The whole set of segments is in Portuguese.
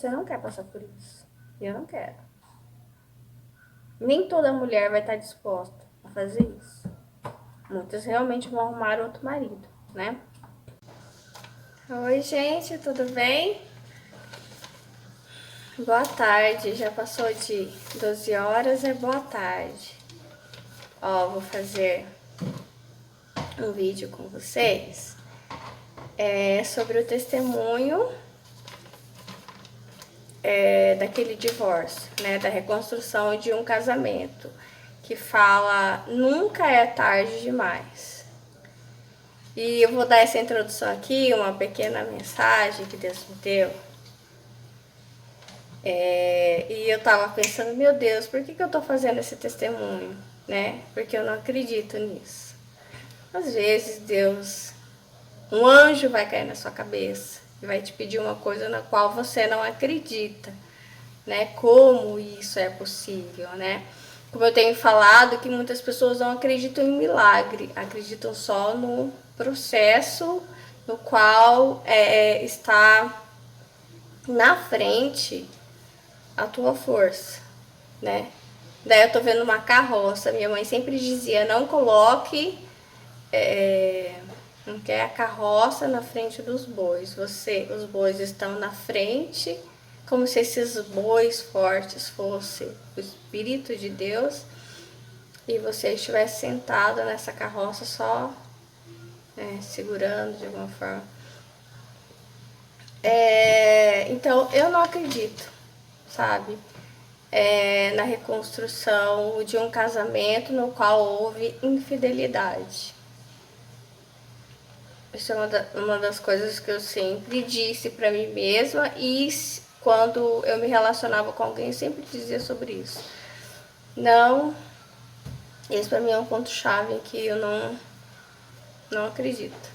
você não quer passar por isso. E eu não quero. Nem toda mulher vai estar disposta a fazer isso. Muitas realmente vão arrumar outro marido, né? Oi, gente, tudo bem? Boa tarde, já passou de 12 horas, é boa tarde. Ó, vou fazer um vídeo com vocês sobre o testemunho daquele divórcio, né? Da reconstrução de um casamento, que fala nunca é tarde demais. E eu vou dar essa introdução aqui, uma pequena mensagem que Deus me deu. E eu tava pensando, meu Deus, por que eu tô fazendo esse testemunho, né? Porque eu não acredito nisso. Às vezes Deus, um anjo vai cair na sua cabeça e vai te pedir uma coisa na qual você não acredita, né? Como isso é possível, né? Como eu tenho falado, que muitas pessoas não acreditam em milagre, acreditam só no processo no qual está na frente a tua força, né? Daí eu tô vendo uma carroça. Minha mãe sempre dizia, não coloque não quer a carroça na frente dos bois. Os bois estão na frente, como se esses bois fortes fossem o Espírito de Deus e você estivesse sentado nessa carroça só segurando de alguma forma. Então eu não acredito, sabe? Na reconstrução de um casamento no qual houve infidelidade. Isso é uma das coisas que eu sempre disse pra mim mesma e quando eu me relacionava com alguém eu sempre dizia sobre isso. Não, esse pra mim é um ponto chave que eu não acredito.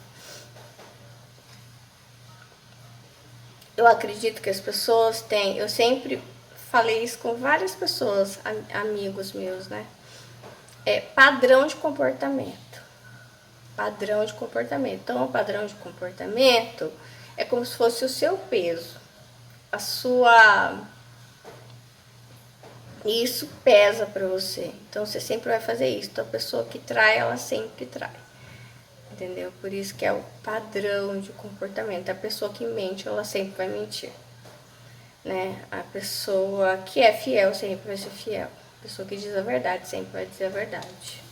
Eu acredito que as pessoas têm, eu sempre falei isso com várias pessoas, amigos meus, né? Padrão de comportamento. Padrão de comportamento. Então, o padrão de comportamento é como se fosse o seu peso, a sua. E isso pesa para você. Então, você sempre vai fazer isso. Então, a pessoa que trai, ela sempre trai. Entendeu? Por isso que é o padrão de comportamento. A pessoa que mente, ela sempre vai mentir. Né? A pessoa que é fiel sempre vai ser fiel. A pessoa que diz a verdade sempre vai dizer a verdade.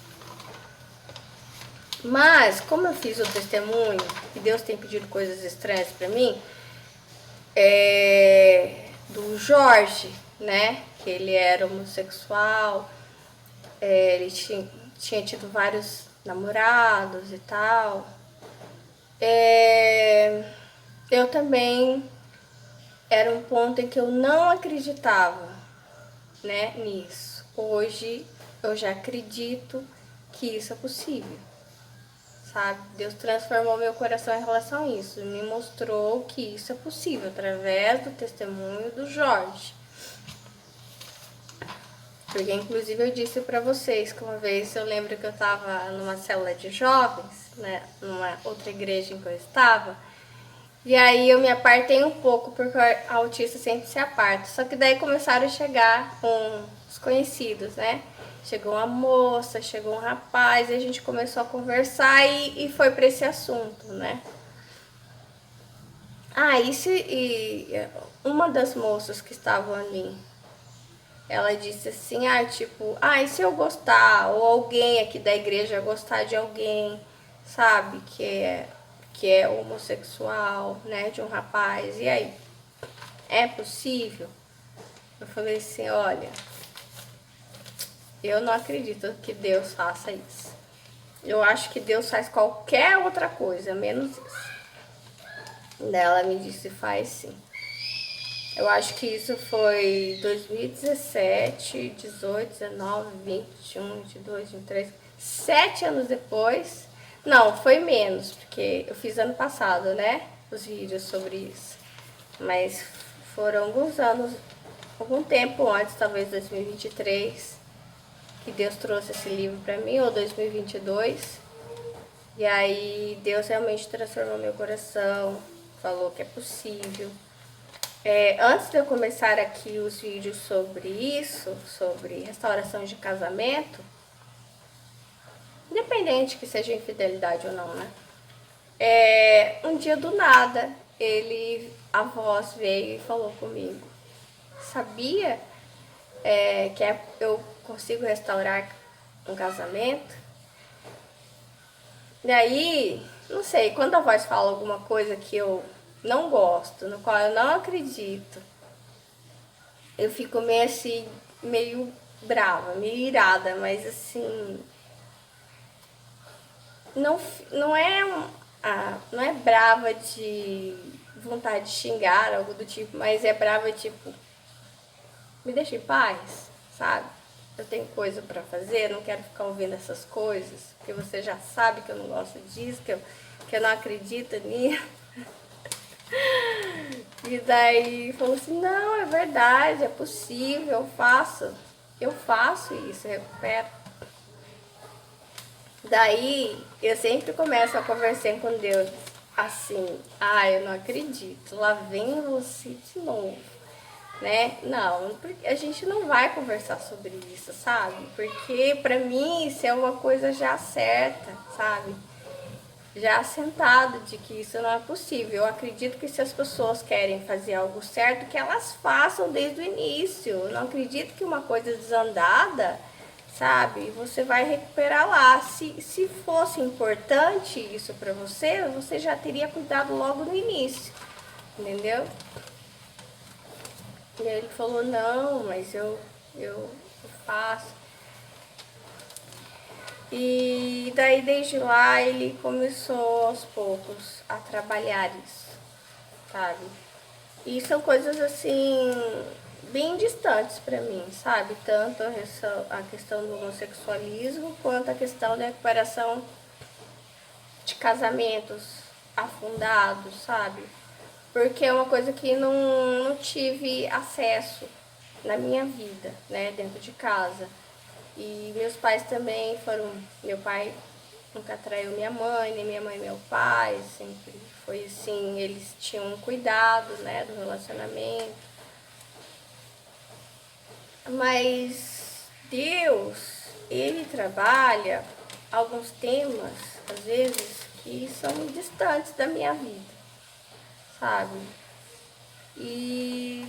Mas, como eu fiz o testemunho e Deus tem pedido coisas estranhas para mim, do Jorge, né? Que ele era homossexual, ele tinha tido vários namorados e tal. Eu também era um ponto em que eu não acreditava, né, nisso. Hoje eu já acredito que isso é possível. Sabe? Deus transformou meu coração em relação a isso. Me mostrou que isso é possível através do testemunho do Jorge. Porque inclusive eu disse pra vocês que uma vez eu lembro que eu tava numa célula de jovens, né, numa outra igreja em que eu estava, e aí eu me apartei um pouco porque o autista sempre se aparta. Só que daí começaram a chegar uns conhecidos, né? Chegou uma moça, chegou um rapaz, e a gente começou a conversar e foi para esse assunto, né? Uma das moças que estavam ali, ela disse assim, e se eu gostar, ou alguém aqui da igreja gostar de alguém, sabe, que é homossexual, né, de um rapaz, e aí? É possível? Eu falei assim, olha, eu não acredito que Deus faça isso. Eu acho que Deus faz qualquer outra coisa, menos isso. Daí ela me disse, faz sim. Eu acho que isso foi 2017, 18, 19, 20, 21, 22, 23, 7 anos depois. Não, foi menos, porque eu fiz ano passado, né? Os vídeos sobre isso. Mas foram alguns anos, algum tempo antes, talvez 2023, que Deus trouxe esse livro para mim, ou 2022. E aí Deus realmente transformou meu coração, falou que é possível. Antes de eu começar aqui os vídeos sobre isso, sobre restauração de casamento, independente que seja infidelidade ou não, né? Um dia do nada, a voz veio e falou comigo: sabia eu consigo restaurar um casamento? E aí, não sei, quando a voz fala alguma coisa que eu não gosto, no qual eu não acredito, eu fico meio assim, meio brava, meio irada, mas assim, não, não é brava de vontade de xingar, algo do tipo, mas é brava tipo, me deixa em paz, sabe? Eu tenho coisa pra fazer, não quero ficar ouvindo essas coisas, porque você já sabe que eu não gosto disso, que eu não acredito nisso. E daí falou assim, não, é verdade, é possível, eu faço isso, eu recupero. Daí eu sempre começo a conversar com Deus assim, eu não acredito, lá vem você de novo, né? Não, porque a gente não vai conversar sobre isso, sabe? Porque pra mim isso é uma coisa já certa, sabe? Já assentado de que isso não é possível. Eu acredito que se as pessoas querem fazer algo certo, que elas façam desde o início. Eu não acredito que uma coisa desandada, sabe, você vai recuperar lá. Se fosse importante isso pra você, você já teria cuidado logo no início, entendeu? E aí ele falou, não, mas eu faço. E daí desde lá ele começou aos poucos a trabalhar isso, sabe? E são coisas assim bem distantes para mim, sabe? Tanto a questão do homossexualismo quanto a questão da recuperação de casamentos afundados, sabe? Porque é uma coisa que não tive acesso na minha vida, né, dentro de casa. E meus pais também foram. Meu pai nunca traiu minha mãe, nem minha mãe meu pai. Sempre foi assim, eles tinham um cuidado, né, do relacionamento. Mas Deus, ele trabalha alguns temas, às vezes, que são distantes da minha vida, sabe? E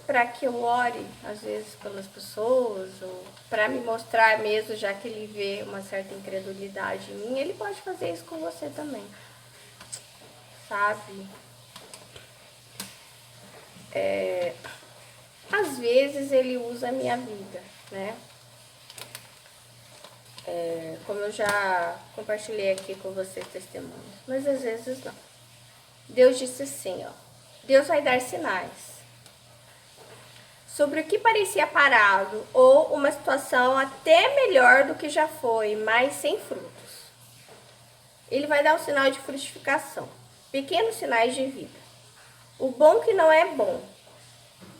para que eu ore, às vezes, pelas pessoas, ou para me mostrar mesmo, já que ele vê uma certa incredulidade em mim, ele pode fazer isso com você também, sabe? Às vezes ele usa a minha vida, né? Como eu já compartilhei aqui com vocês testemunhos, mas às vezes não. Deus disse assim, ó, Deus vai dar sinais sobre o que parecia parado ou uma situação até melhor do que já foi, mas sem frutos. Ele vai dar um sinal de frutificação, pequenos sinais de vida. O bom que não é bom,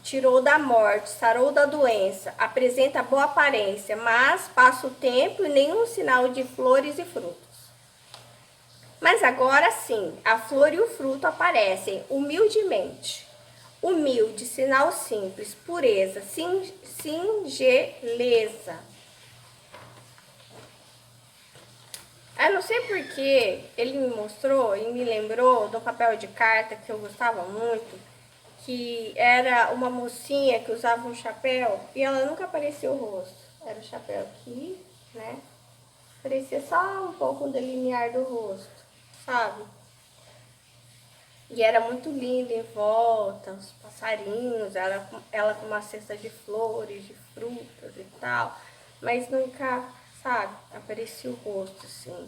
tirou da morte, sarou da doença, apresenta boa aparência, mas passa o tempo e nenhum sinal de flores e frutos. Mas agora sim, a flor e o fruto aparecem humildemente. Humilde, sinal simples, pureza, singeleza. Eu não sei porque ele me mostrou e me lembrou do papel de carta que eu gostava muito, que era uma mocinha que usava um chapéu e ela nunca aparecia o rosto. Era o chapéu aqui, né? Parecia só um pouco um delinear do rosto, sabe? E era muito linda em volta, os passarinhos, ela com uma cesta de flores, de frutas e tal. Mas nunca, sabe, aparecia o rosto assim.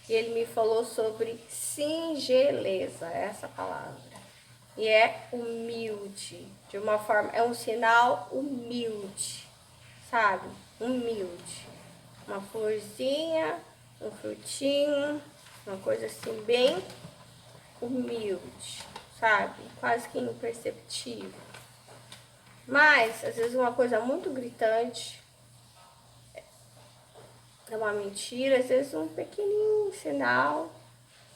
E ele me falou sobre singeleza, essa palavra. E é humilde, de uma forma, é um sinal humilde, sabe? Humilde. Uma florzinha, um frutinho, uma coisa assim bem humilde, sabe? Quase que imperceptível. Mas, às vezes, uma coisa muito gritante é uma mentira, às vezes um pequenininho sinal,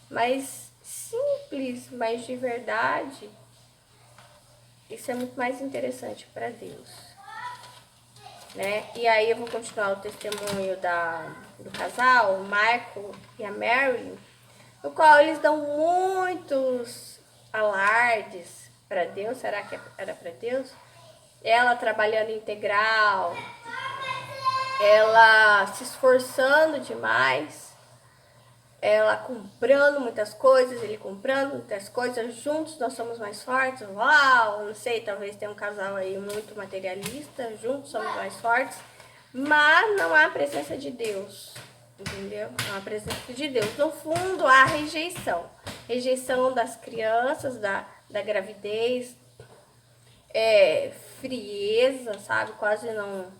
mas simples, mas de verdade, Isso é muito mais interessante para Deus, né? E aí eu vou continuar o testemunho do casal, o Michael e a Mary, no qual eles dão muitos alardes para Deus. Será que era para Deus? Ela trabalhando integral, ela se esforçando demais, ela comprando muitas coisas, ele comprando muitas coisas, juntos nós somos mais fortes. Uau, não sei, talvez tenha um casal aí muito materialista, juntos somos mais fortes, mas não há a presença de Deus, entendeu? Não há a presença de Deus. No fundo, há rejeição. Rejeição das crianças, da gravidez, frieza, sabe? Quase não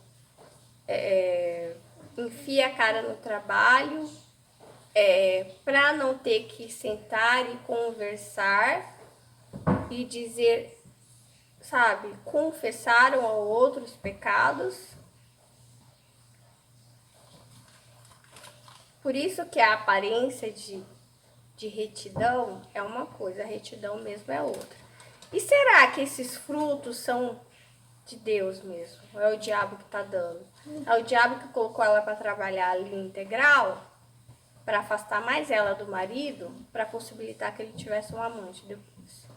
enfia a cara no trabalho, para não ter que sentar e conversar e dizer, sabe, confessar um ao outro os pecados. Por isso que a aparência de retidão é uma coisa, a retidão mesmo é outra. E será que esses frutos são de Deus mesmo? Ou é o diabo que está dando? É o diabo que colocou ela para trabalhar ali integral, para afastar mais ela do marido, para possibilitar que ele tivesse um amante depois.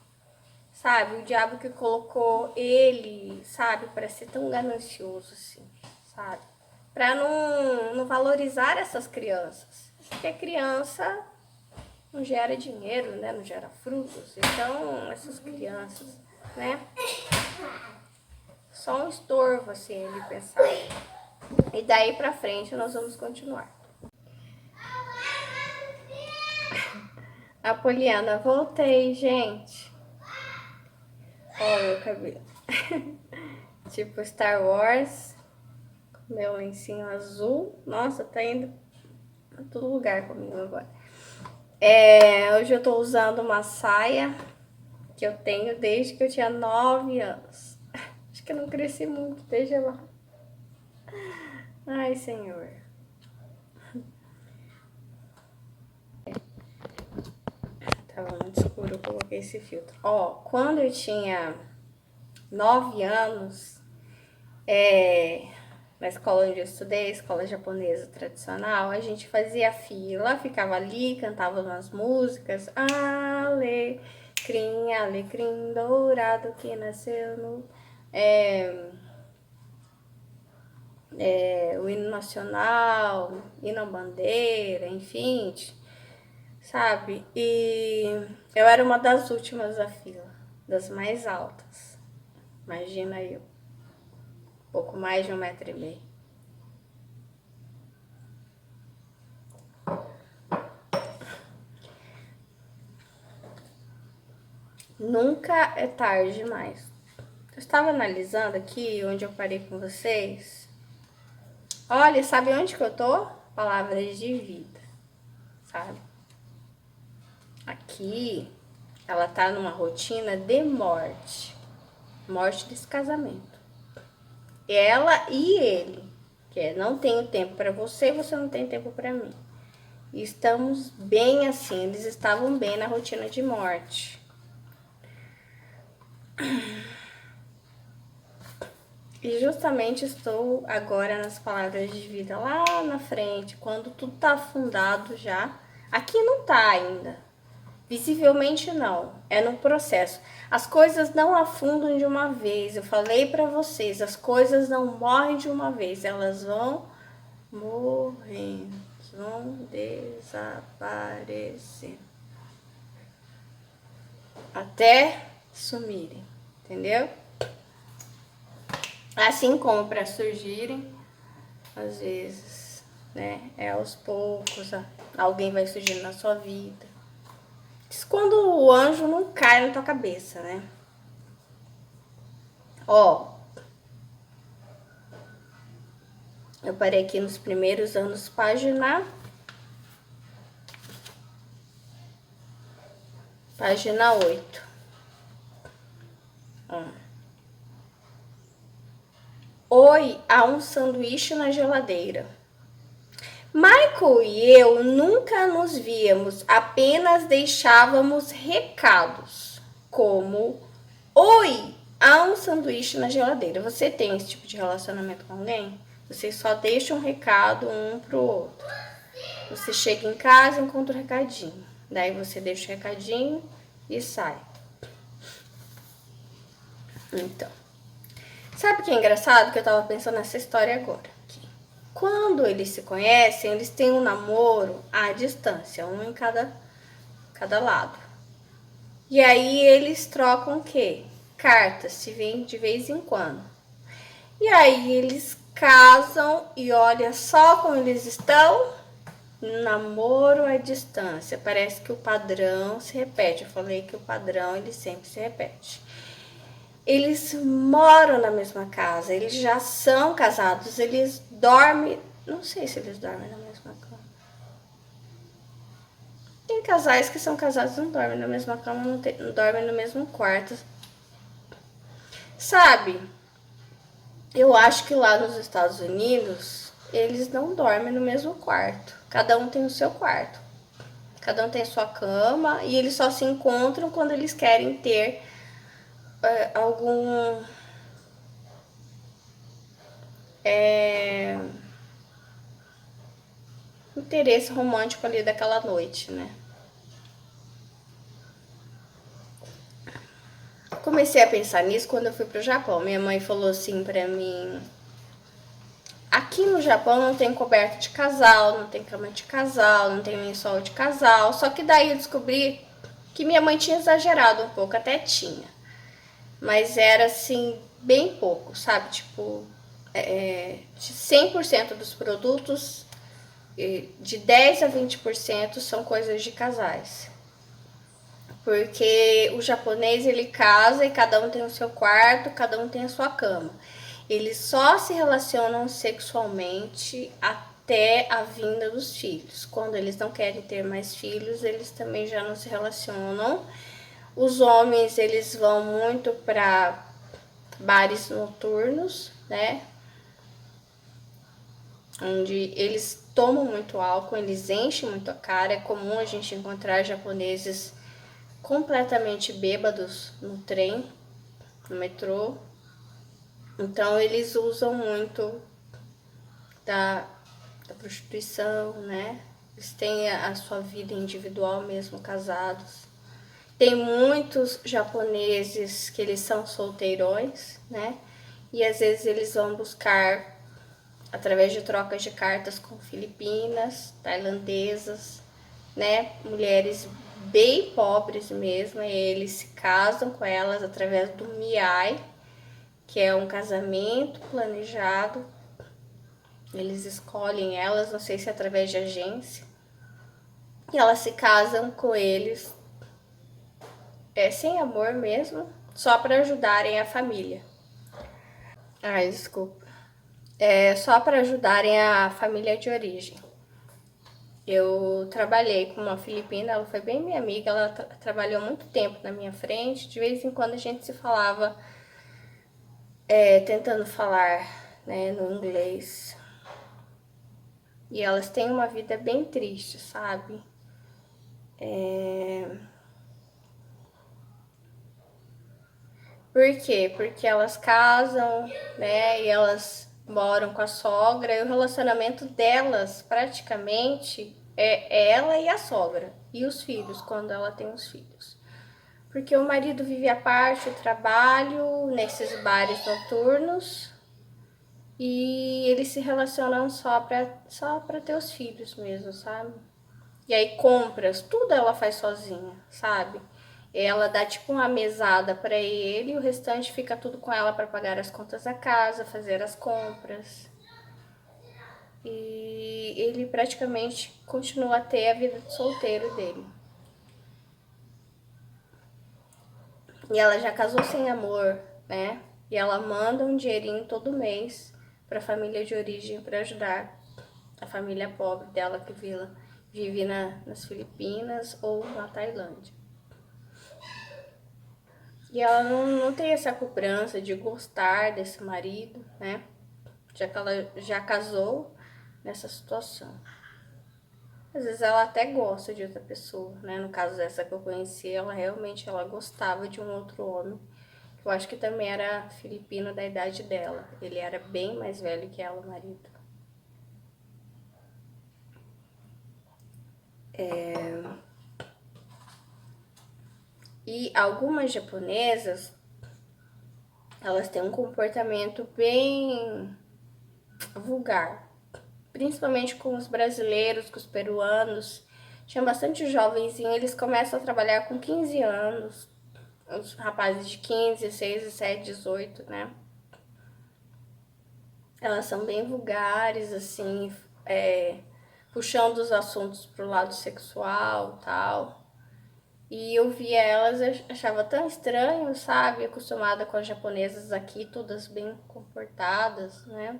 Sabe, o diabo que colocou ele, sabe, para ser tão ganancioso assim, sabe? Para não valorizar essas crianças. Porque criança não gera dinheiro, né? Não gera frutos. Então, essas crianças, né? Só um estorvo, assim, ele pensar. E daí pra frente nós vamos continuar. Apoliana, voltei, gente. Ó, meu cabelo. Tipo Star Wars. Meu lencinho azul. Nossa, tá indo pra todo lugar comigo agora. Hoje eu tô usando uma saia que eu tenho desde que eu tinha 9 anos. Acho que eu não cresci muito desde lá. Ai, Senhor. Tava muito escuro, eu coloquei esse filtro. Ó, quando eu tinha 9 anos, na escola onde eu estudei, escola japonesa tradicional, a gente fazia fila, ficava ali, cantava umas músicas. Alecrim, alecrim dourado que nasceu no... o hino nacional, hino à bandeira, enfim, sabe? E eu era uma das últimas da fila, das mais altas. Imagina eu, pouco mais de 1,5 m. Nunca é tarde demais. Eu estava analisando aqui onde eu parei com vocês. Olha, sabe onde que eu tô? Palavras de vida, sabe? Aqui, ela tá numa rotina de morte. Morte desse casamento. Ela e ele. Que é, não tenho tempo para você, você não tem tempo para mim. E estamos bem assim, eles estavam bem na rotina de morte. E justamente estou agora nas palavras de vida lá na frente, quando tudo tá afundado já. Aqui não tá ainda. Visivelmente não, é no processo. As coisas não afundam de uma vez. Eu falei para vocês, as coisas não morrem de uma vez, elas vão morrendo, vão desaparecer até sumirem, entendeu? Assim como para surgirem, às vezes, né? É aos poucos, alguém vai surgindo na sua vida. Isso quando o anjo não cai na tua cabeça, né? Ó, eu parei aqui nos primeiros anos, página 8. Oi, há um sanduíche na geladeira. Michael e eu nunca nos víamos, apenas deixávamos recados, como: oi, há um sanduíche na geladeira. Você tem esse tipo de relacionamento com alguém? Você só deixa um recado um pro outro. Você chega em casa e encontra um recadinho. Daí você deixa o recadinho e sai. Então, sabe o que é engraçado? Que eu tava pensando nessa história agora. Que quando eles se conhecem, eles têm um namoro à distância, um em cada lado. E aí eles trocam o quê? Cartas, se vêem de vez em quando. E aí eles casam e olha só como eles estão. Namoro à distância. Parece que o padrão se repete. Eu falei que o padrão ele sempre se repete. Eles moram na mesma casa, eles já são casados, eles dormem. Não sei se eles dormem na mesma cama. Tem casais que são casados e não dormem na mesma cama, não dormem no mesmo quarto. Sabe? Eu acho que lá nos Estados Unidos eles não dormem no mesmo quarto. Cada um tem o seu quarto. Cada um tem a sua cama e eles só se encontram quando eles querem ter algum interesse romântico ali daquela noite, né? Comecei a pensar nisso quando eu fui pro Japão. Minha mãe falou assim pra mim: aqui no Japão não tem coberta de casal, não tem cama de casal, não tem lençol de casal. Só que daí eu descobri que minha mãe tinha exagerado um pouco, até tinha. Mas era assim, bem pouco, sabe? Tipo, de 100% dos produtos, de 10 a 20% são coisas de casais. Porque o japonês ele casa e cada um tem o seu quarto, cada um tem a sua cama. Eles só se relacionam sexualmente até a vinda dos filhos. Quando eles não querem ter mais filhos, eles também já não se relacionam. Os homens eles vão muito para bares noturnos, né? Onde eles tomam muito álcool, eles enchem muito a cara. É comum a gente encontrar japoneses completamente bêbados no trem, no metrô. Então eles usam muito da prostituição, né? Eles têm a sua vida individual mesmo, casados. Tem muitos japoneses que eles são solteirões, né? E às vezes eles vão buscar através de trocas de cartas com filipinas, tailandesas, né? Mulheres bem pobres mesmo, e eles se casam com elas através do miai, que é um casamento planejado. Eles escolhem elas, não sei se é através de agência, e elas se casam com eles sem amor mesmo, só para ajudarem a família. Ai, desculpa. Só para ajudarem a família de origem. Eu trabalhei com uma filipina, ela foi bem minha amiga, ela trabalhou muito tempo na minha frente. De vez em quando a gente se falava, tentando falar, né, no inglês. E elas têm uma vida bem triste, sabe? Por quê? Porque elas casam, né, e elas moram com a sogra, e o relacionamento delas praticamente é ela e a sogra, e os filhos, quando ela tem os filhos. Porque o marido vive à parte, o trabalho, nesses bares noturnos, e eles se relacionam só pra ter os filhos mesmo, sabe? E aí compras, tudo ela faz sozinha, sabe? Ela dá tipo uma mesada para ele e o restante fica tudo com ela para pagar as contas da casa, fazer as compras. E ele praticamente continua a ter a vida de solteiro dele. E ela já casou sem amor, né? E ela manda um dinheirinho todo mês para a família de origem para ajudar a família pobre dela que vive nas Filipinas ou na Tailândia. E ela não tem essa cobrança de gostar desse marido, né? Já que ela já casou nessa situação. Às vezes ela até gosta de outra pessoa, né? No caso dessa que eu conheci, ela realmente gostava de um outro homem Eu acho que também era filipino da idade dela. Ele era bem mais velho que ela, o marido. E algumas japonesas, elas têm um comportamento bem vulgar. Principalmente com os brasileiros, com os peruanos. Tinha bastante jovenzinho, eles começam a trabalhar com 15 anos. Os rapazes de 15, 16, 17, 18, né? Elas são bem vulgares, assim, puxando os assuntos pro lado sexual, tal. E eu via elas, eu achava tão estranho, sabe? Acostumada com as japonesas aqui, todas bem comportadas, né?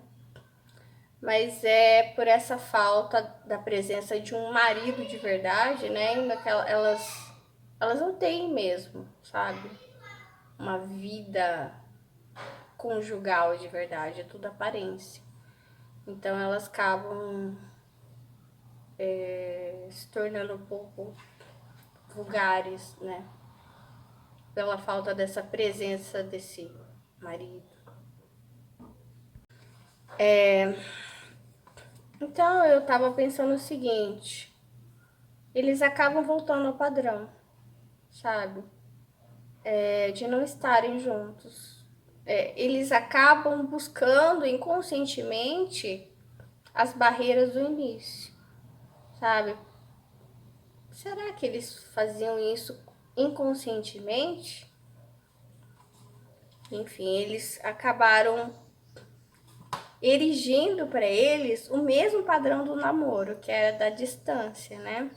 Mas é por essa falta da presença de um marido de verdade, né? Elas não têm mesmo, sabe? Uma vida conjugal de verdade, é tudo aparência. Então elas acabam se tornando um pouco vulgares, né? Pela falta dessa presença desse marido. Então eu tava pensando o seguinte, eles acabam voltando ao padrão, sabe? De não estarem juntos. Eles acabam buscando inconscientemente as barreiras do início, sabe? Será que eles faziam isso inconscientemente? Enfim, eles acabaram erigindo para eles o mesmo padrão do namoro, que era da distância, né?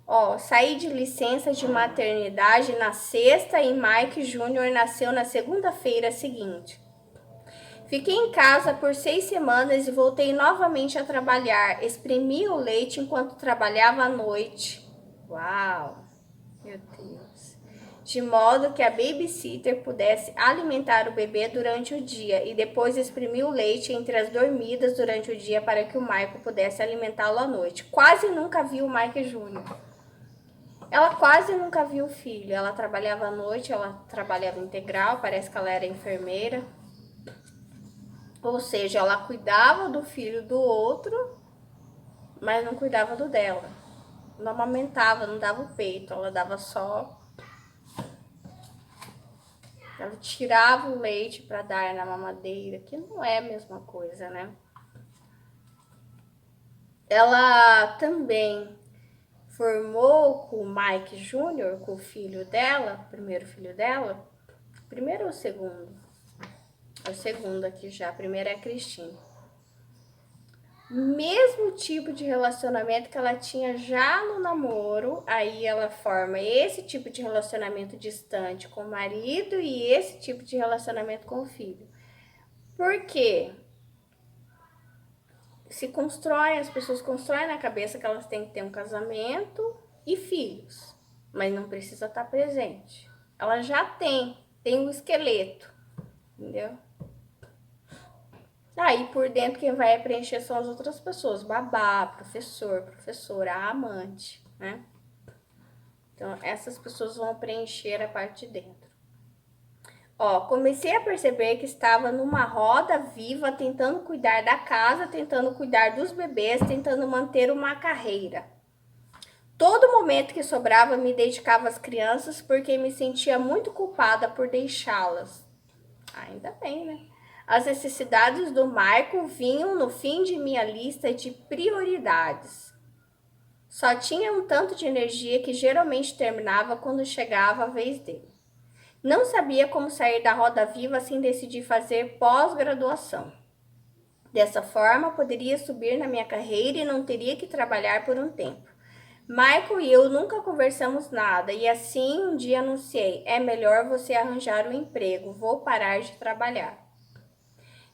Ó, saí de licença de maternidade na sexta e Mike Júnior nasceu na segunda-feira seguinte. Fiquei em casa por 6 semanas e voltei novamente a trabalhar. Exprimi o leite enquanto trabalhava à noite. Uau, meu Deus. De modo que a babysitter pudesse alimentar o bebê durante o dia e depois exprimir o leite entre as dormidas durante o dia para que o Michael pudesse alimentá-lo à noite. Quase nunca vi o Mike Júnior. Ela quase nunca viu o filho. Ela trabalhava à noite, ela trabalhava integral, parece que ela era enfermeira. Ou seja, ela cuidava do filho do outro, mas não cuidava do dela. Não amamentava, não dava o peito, ela dava só. Ela tirava o leite para dar na mamadeira, que não é a mesma coisa, né? Ela também formou com o Mike Júnior, com o filho dela, o primeiro filho dela. Primeiro ou segundo? É o segundo aqui já, a primeira é a Cristina. Mesmo tipo de relacionamento que ela tinha já no namoro, aí ela forma esse tipo de relacionamento distante com o marido e esse tipo de relacionamento com o filho. Por quê? As pessoas constroem na cabeça que elas têm que ter um casamento e filhos, mas não precisa estar presente. Ela já tem um esqueleto, entendeu? Aí por dentro quem vai preencher são as outras pessoas, babá, professor, professora, amante, né? Então essas pessoas vão preencher a parte de dentro. Ó, comecei a perceber que estava numa roda viva, tentando cuidar da casa, tentando cuidar dos bebês, tentando manter uma carreira. Todo momento que sobrava me dedicava às crianças porque me sentia muito culpada por deixá-las. Ainda bem, né? As necessidades do Marco vinham no fim de minha lista de prioridades. Só tinha um tanto de energia que geralmente terminava quando chegava a vez dele. Não sabia como sair da roda viva sem decidir fazer pós-graduação. Dessa forma, poderia subir na minha carreira e não teria que trabalhar por um tempo. Michael e eu nunca conversamos nada e assim um dia anunciei: é melhor você arranjar um emprego, vou parar de trabalhar.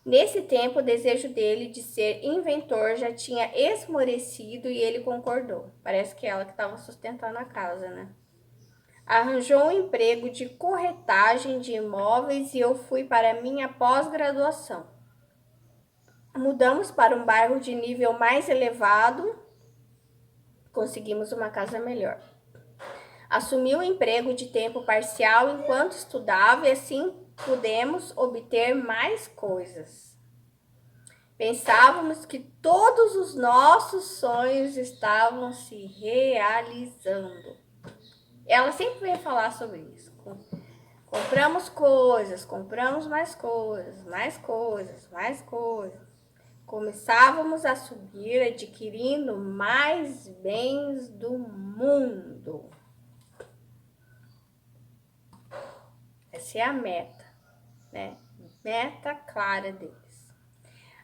Nesse tempo, o desejo dele de ser inventor já tinha esmorecido e ele concordou. Parece que ela que estava sustentando a casa, né? Arranjou um emprego de corretagem de imóveis e eu fui para minha pós-graduação. Mudamos para um bairro de nível mais elevado, conseguimos uma casa melhor. Assumi um emprego de tempo parcial enquanto estudava e assim pudemos obter mais coisas. Pensávamos que todos os nossos sonhos estavam se realizando. Ela sempre veio falar sobre isso. Compramos coisas, compramos mais coisas, mais coisas, mais coisas. Começávamos a subir, adquirindo mais bens do mundo. Essa é a meta, né? Meta clara deles.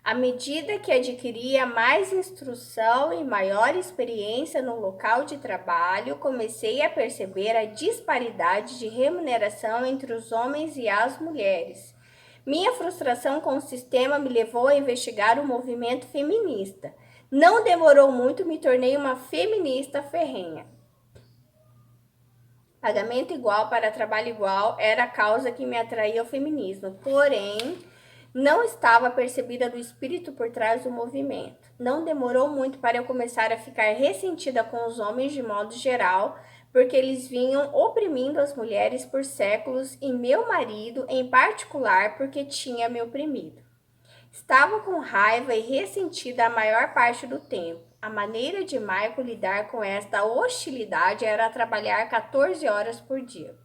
À medida que adquiria mais instrução e maior experiência no local de trabalho, comecei a perceber a disparidade de remuneração entre os homens e as mulheres. Minha frustração com o sistema me levou a investigar o movimento feminista. Não demorou muito, me tornei uma feminista ferrenha. Pagamento igual para trabalho igual era a causa que me atraía ao feminismo, porém, não estava percebida do espírito por trás do movimento. Não demorou muito para eu começar a ficar ressentida com os homens de modo geral, porque eles vinham oprimindo as mulheres por séculos e meu marido, em particular, porque tinha me oprimido. Estava com raiva e ressentida a maior parte do tempo. A maneira de Michael lidar com esta hostilidade era trabalhar 14 horas por dia.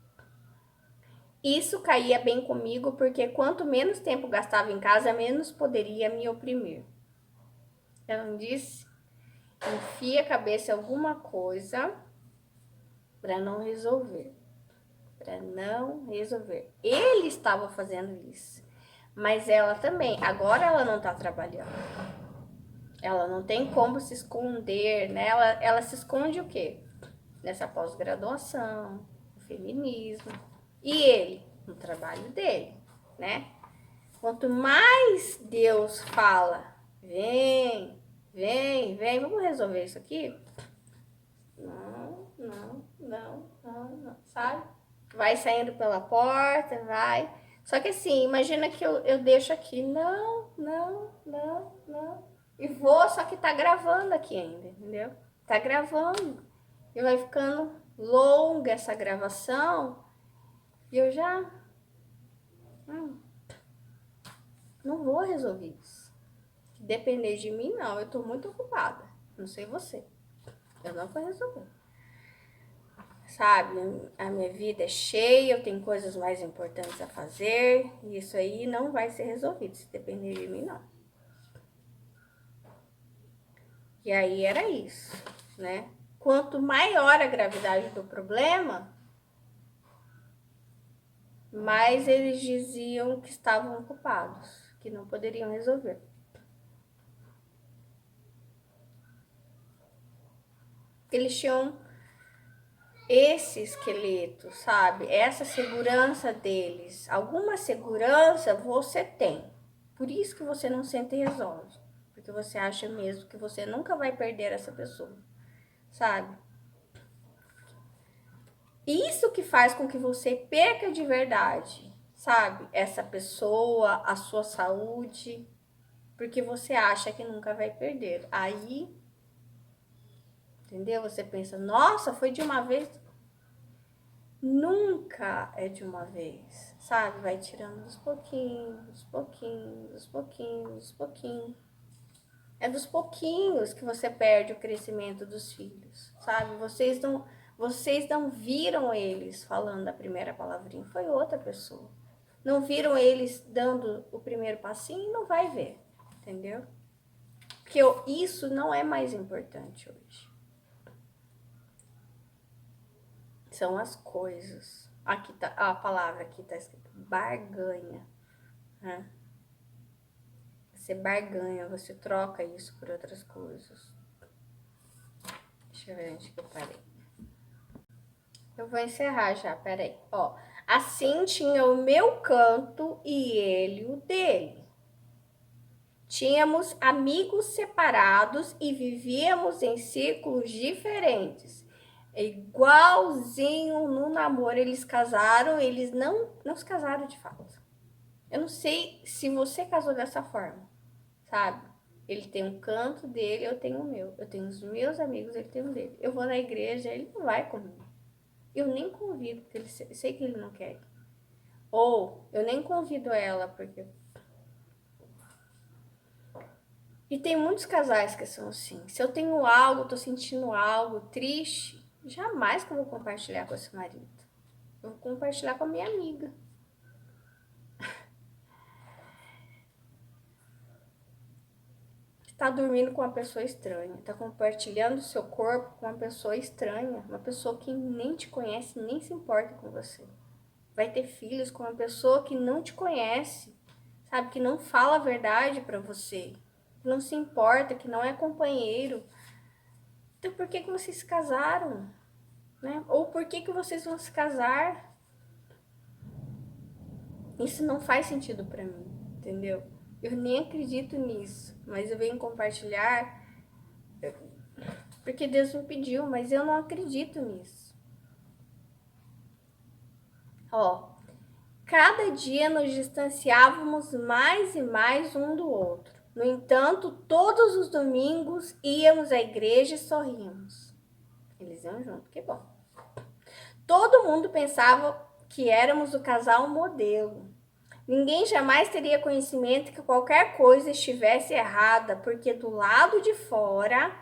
Isso caía bem comigo porque quanto menos tempo gastava em casa, menos poderia me oprimir. Eu não disse? Enfia a cabeça em alguma coisa para não resolver. Para não resolver. Ele estava fazendo isso. Mas ela também. Agora ela não está trabalhando. Ela não tem como se esconder, né? Ela se esconde o quê? Nessa pós-graduação, no feminismo. E ele? No trabalho dele, né? Quanto mais Deus fala, vem, vem, vem, vamos resolver isso aqui? Não, sabe? Vai saindo pela porta, vai. Só que assim, imagina que eu deixo aqui, não. E vou, só que tá gravando aqui ainda, entendeu? Tá gravando. E vai ficando longa essa gravação. E eu já não vou resolver isso. Depender de mim, não. Eu tô muito ocupada. Não sei você. Eu não vou resolver. Sabe, a minha vida é cheia, eu tenho coisas mais importantes a fazer. E isso aí não vai ser resolvido se depender de mim, não. E aí era isso, né? Quanto maior a gravidade do problema, mais eles diziam que estavam ocupados, que não poderiam resolver. Eles tinham esse esqueleto, sabe? Essa segurança deles. Alguma segurança você tem. Por isso que você não sente e resolve. Porque você acha mesmo que você nunca vai perder essa pessoa, sabe? Isso que faz com que você perca de verdade, sabe? Essa pessoa, a sua saúde, porque você acha que nunca vai perder. Aí, entendeu? Você pensa, nossa, foi de uma vez. Nunca é de uma vez, sabe? Vai tirando dos pouquinhos, dos pouquinhos, dos pouquinhos, dos pouquinhos. É dos pouquinhos que você perde o crescimento dos filhos, sabe? Vocês não viram eles falando a primeira palavrinha, foi outra pessoa. Não viram eles dando o primeiro passinho e não vai ver, entendeu? Porque isso não é mais importante hoje. São as coisas. Aqui tá, a palavra aqui tá escrita barganha, né? Você barganha, você troca isso por outras coisas. Deixa eu ver onde que eu parei. Eu vou encerrar já, peraí. Ó, assim tinha o meu canto e ele o dele. Tínhamos amigos separados e vivíamos em círculos diferentes. Igualzinho no namoro, eles casaram, eles não se casaram de fato. Eu não sei se você casou dessa forma, sabe? Ele tem um canto dele, eu tenho o meu. Eu tenho os meus amigos, ele tem o dele. Eu vou na igreja, ele não vai comigo. eu nem convido, porque eu sei que ele não quer. Ou eu nem convido ela, porque... E tem muitos casais que são assim. Se eu tenho algo, tô sentindo algo triste, jamais que eu vou compartilhar com esse marido. Eu vou compartilhar com a minha amiga. Tá dormindo com uma pessoa estranha, tá compartilhando o seu corpo com uma pessoa estranha, uma pessoa que nem te conhece, nem se importa com você. Vai ter filhos com uma pessoa que não te conhece, sabe, que não fala a verdade pra você, que não se importa, que não é companheiro. Então por que vocês se casaram? Né? Ou por que vocês vão se casar? Isso não faz sentido pra mim, entendeu? Eu nem acredito nisso, mas eu venho compartilhar porque Deus me pediu, mas eu não acredito nisso. Ó, cada dia nos distanciávamos mais e mais um do outro. No entanto, todos os domingos íamos à igreja e sorríamos. Eles iam junto, que bom. Todo mundo pensava que éramos o casal modelo. Ninguém jamais teria conhecimento que qualquer coisa estivesse errada, porque do lado de fora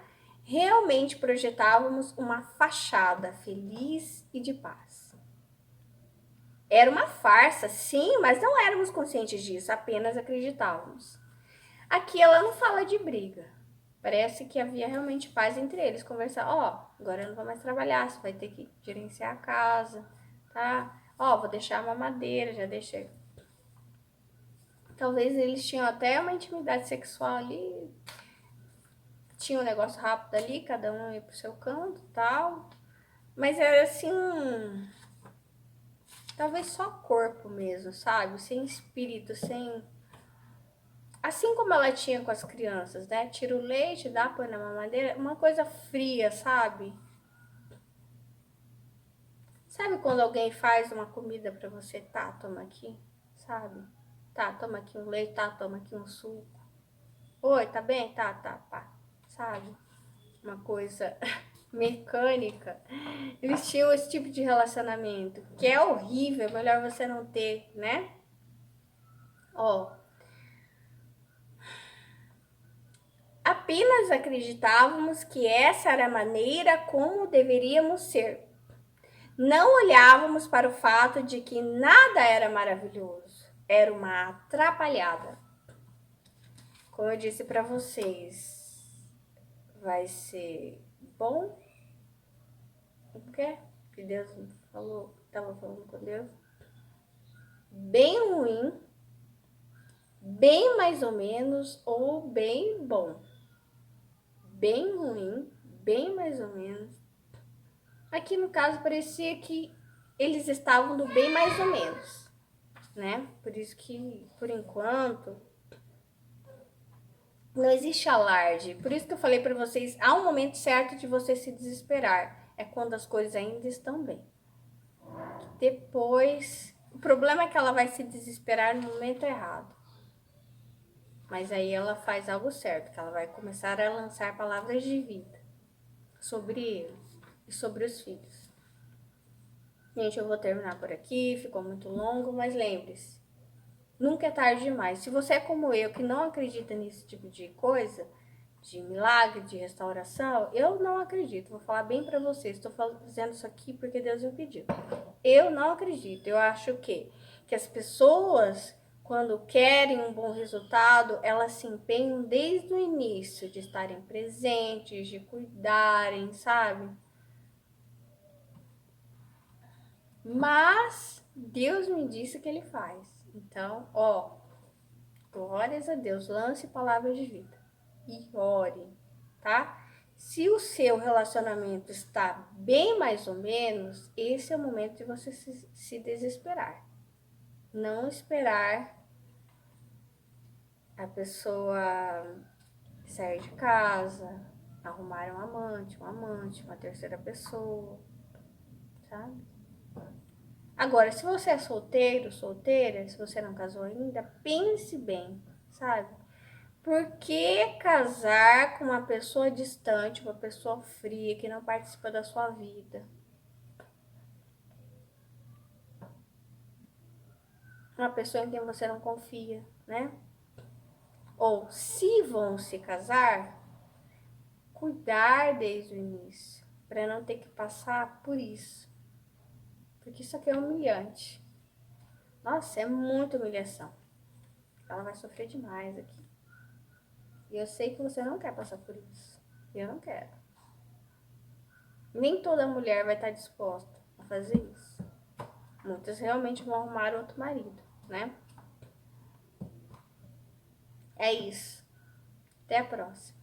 realmente projetávamos uma fachada feliz e de paz. Era uma farsa, sim, mas não éramos conscientes disso, apenas acreditávamos. Aqui ela não fala de briga. Parece que havia realmente paz entre eles. Conversar, ó, agora eu não vou mais trabalhar, você vai ter que gerenciar a casa, tá? Ó, vou deixar a mamadeira, já deixei. Talvez eles tinham até uma intimidade sexual ali, tinha um negócio rápido ali, cada um ia pro seu canto e tal. Mas era assim, talvez só corpo mesmo, sabe? Sem espírito, sem... Assim como ela tinha com as crianças, né? Tira o leite, dá, põe na mamadeira, uma coisa fria, sabe? Sabe quando alguém faz uma comida pra você? Tá, toma aqui, sabe? Tá, toma aqui um leite, tá, toma aqui um suco. Oi, tá bem? Tá, tá, pá. Sabe? Uma coisa mecânica. Eles tinham esse tipo de relacionamento, que é horrível, é melhor você não ter, né? Ó, apenas acreditávamos que essa era a maneira como deveríamos ser. Não olhávamos para o fato de que nada era maravilhoso. Era uma atrapalhada. Como eu disse para vocês, vai ser bom. O quê? Que Deus falou, estava falando com Deus. Bem ruim, bem mais ou menos ou bem bom. Bem ruim, bem mais ou menos. Aqui no caso parecia que eles estavam do bem mais ou menos, né? Por isso que, por enquanto, não existe alarde. Por isso que eu falei para vocês, há um momento certo de você se desesperar. É quando as coisas ainda estão bem. Depois, o problema é que ela vai se desesperar no momento errado. Mas aí ela faz algo certo, que ela vai começar a lançar palavras de vida sobre eles e sobre os filhos. Gente, eu vou terminar por aqui, ficou muito longo, mas lembre-se, nunca é tarde demais. Se você é como eu, que não acredita nesse tipo de coisa, de milagre, de restauração, eu não acredito. Vou falar bem pra vocês. Estou fazendo isso aqui porque Deus me pediu. Eu não acredito. Eu acho que as pessoas, quando querem um bom resultado, elas se empenham desde o início de estarem presentes, de cuidarem, sabe? Mas Deus me disse que Ele faz. Então, ó, glórias a Deus. Lance palavras de vida e ore, tá? Se o seu relacionamento está bem mais ou menos, esse é o momento de você se desesperar. Não esperar a pessoa sair de casa, arrumar um amante, uma terceira pessoa, sabe? Agora, se você é solteiro, solteira, se você não casou ainda, pense bem, sabe? Por que casar com uma pessoa distante, uma pessoa fria, que não participa da sua vida? uma pessoa em quem você não confia, né? Ou se vão se casar, cuidar desde o início, para não ter que passar por isso. Porque isso aqui é humilhante. Nossa, é muita humilhação. Ela vai sofrer demais aqui. E eu sei que você não quer passar por isso. Eu não quero. Nem toda mulher vai estar disposta a fazer isso. Muitas realmente vão arrumar outro marido, né? É isso. Até a próxima.